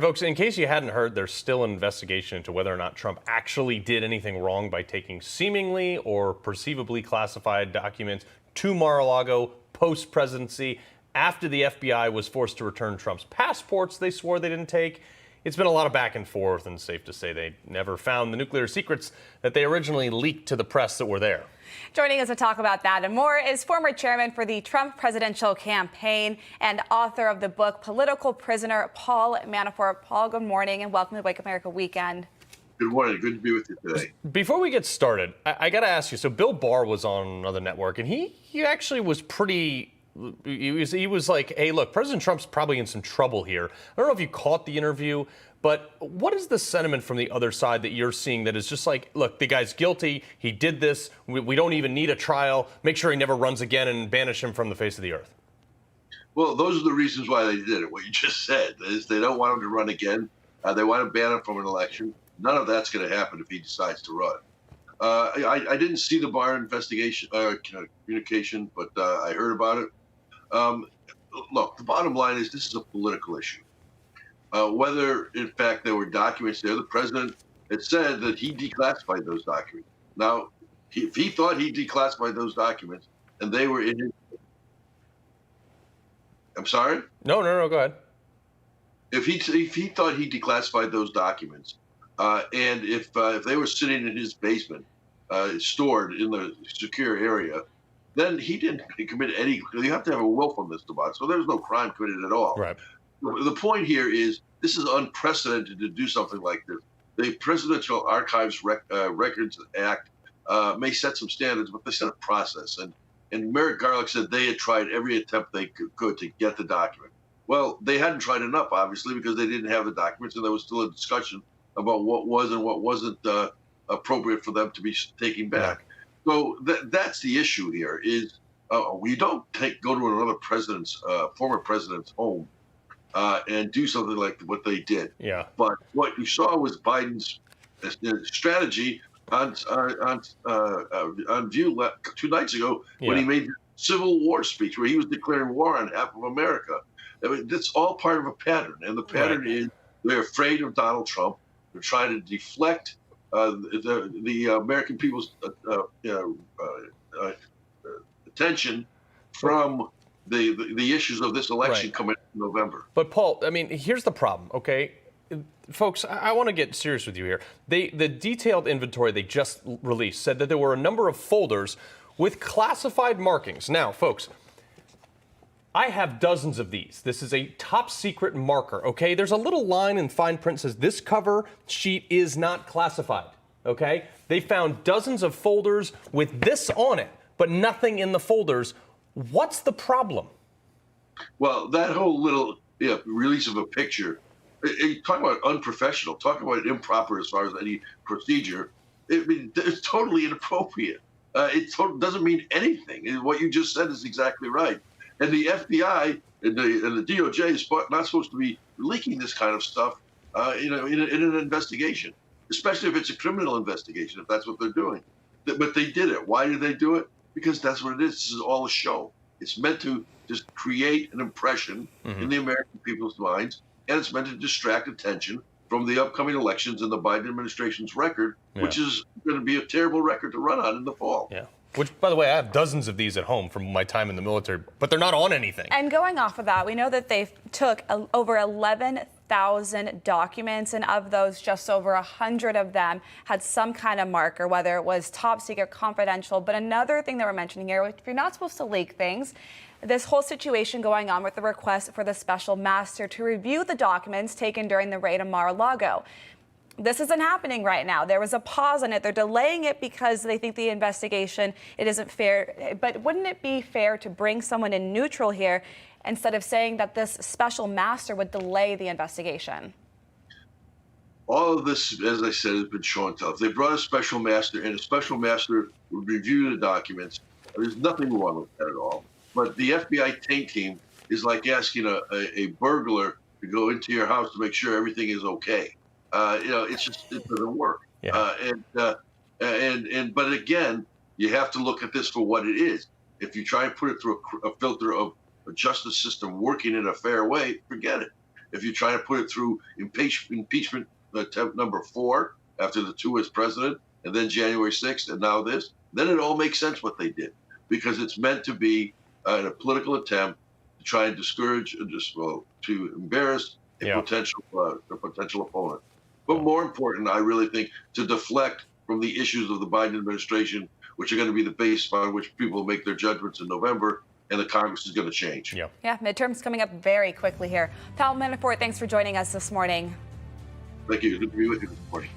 Folks, in case you hadn't heard, there's still an investigation into whether or not Trump actually did anything wrong by taking seemingly or perceivably classified documents to Mar-a-Lago post-presidency after the FBI was forced to return Trump's passports they swore they didn't take. It's been a lot of back and forth, and safe to say they never found the nuclear secrets that they originally leaked to the press that were there. Joining us to talk about that and more is former chairman for the Trump presidential campaign and author of the book Political Prisoner, Paul Manafort. Paul, good morning and welcome to Wake America Weekend. Good morning. Good to be with you today. Before we get started, I got to ask you, so Bill Barr was on another network, and he actually was pretty... He was like, hey, look, President Trump's probably in some trouble here. I don't know if you caught the interview, but what is the sentiment from the other side that you're seeing that is just like, look, the guy's guilty. He did this. We don't even need a trial. Make sure he never runs again and banish him from the face of the earth. Well, those are the reasons why they did it. What you just said is they don't want him to run again. They want to ban him from an election. None of that's going to happen if he decides to run. I didn't see the Barr investigation communication, but I heard about it. Look, the bottom line is this is a political issue. Whether, in fact, there were documents there, the president had said that he declassified those documents. Now, if he thought he declassified those documents and they were in his... I'm sorry? No, go ahead. If he thought he declassified those documents, and if they were sitting in his basement, stored in the secure area, then he didn't commit any. You have to have a willfulness to bot, so there's no crime committed at all. Right. The point here is this is unprecedented to do something like this. The Presidential Archives Records Act may set some standards, but they set a process. And Merrick Garlick said they had tried every attempt they could to get the document. Well, they hadn't tried enough, obviously, because they didn't have the documents, and there was still a discussion about what was and what wasn't appropriate for them to be taking back. So that's the issue here is we don't go to another president's, former president's home and do something like what they did. Yeah. But what you saw was Biden's strategy on View 2 nights ago when he made the Civil War speech where he was declaring war on half of America. I mean, that's all part of a pattern. And the pattern is they're afraid of Donald Trump. They're trying to deflect the American people's attention from the issues of this election coming in November. But Paul, I mean, here's the problem, okay? Folks, I want to get serious with you here. The detailed inventory they just released said that there were a number of folders with classified markings. Now, folks, I have dozens of these. This is a top secret marker, okay? There's a little line in fine print that says this cover sheet is not classified, okay? They found dozens of folders with this on it, but nothing in the folders. What's the problem? Well, that whole little release of a picture, talking about unprofessional, talking about improper as far as any procedure, it's totally inappropriate. It doesn't mean anything. What you just said is exactly right. And the FBI and the DOJ is not supposed to be leaking this kind of stuff, in an investigation, especially if it's a criminal investigation, if that's what they're doing. But they did it. Why did they do it? Because that's what it is. This is all a show. It's meant to just create an impression in the American people's minds, and it's meant to distract attention from the upcoming elections and the Biden administration's record, which is going to be a terrible record to run on in the fall. Yeah. Which, by the way, I have dozens of these at home from my time in the military, but they're not on anything. And going off of that, we know that they took over 11,000 documents, and of those, just over 100 of them had some kind of marker, whether it was top secret, confidential. But another thing that we're mentioning here, which you're not supposed to leak things, this whole situation going on with the request for the special master to review the documents taken during the raid on Mar-a-Lago. This isn't happening right now. There was a pause on it. They're delaying it because they think the investigation, it isn't fair. But wouldn't it be fair to bring someone in neutral here instead of saying that this special master would delay the investigation? All of this, as I said, has been shown to us. They brought a special master, and a special master would review the documents. There's nothing wrong with that at all. But the FBI taint team is like asking a burglar to go into your house to make sure everything is okay. It doesn't work. But again, you have to look at this for what it is. If you try and put it through a filter of a justice system working in a fair way, forget it. if you're trying to put it through impeachment attempt number 4 after the 2 as president, and then January 6th, and now this, then it all makes sense what they did, because it's meant to be a political attempt to try and discourage and to embarrass a potential opponent. But more important, I really think, to deflect from the issues of the Biden administration, which are going to be the base on which people make their judgments in November, and the Congress is going to change. Yeah, midterms coming up very quickly here. Paul Manafort, thanks for joining us this morning. Thank you. Good to be with you this morning.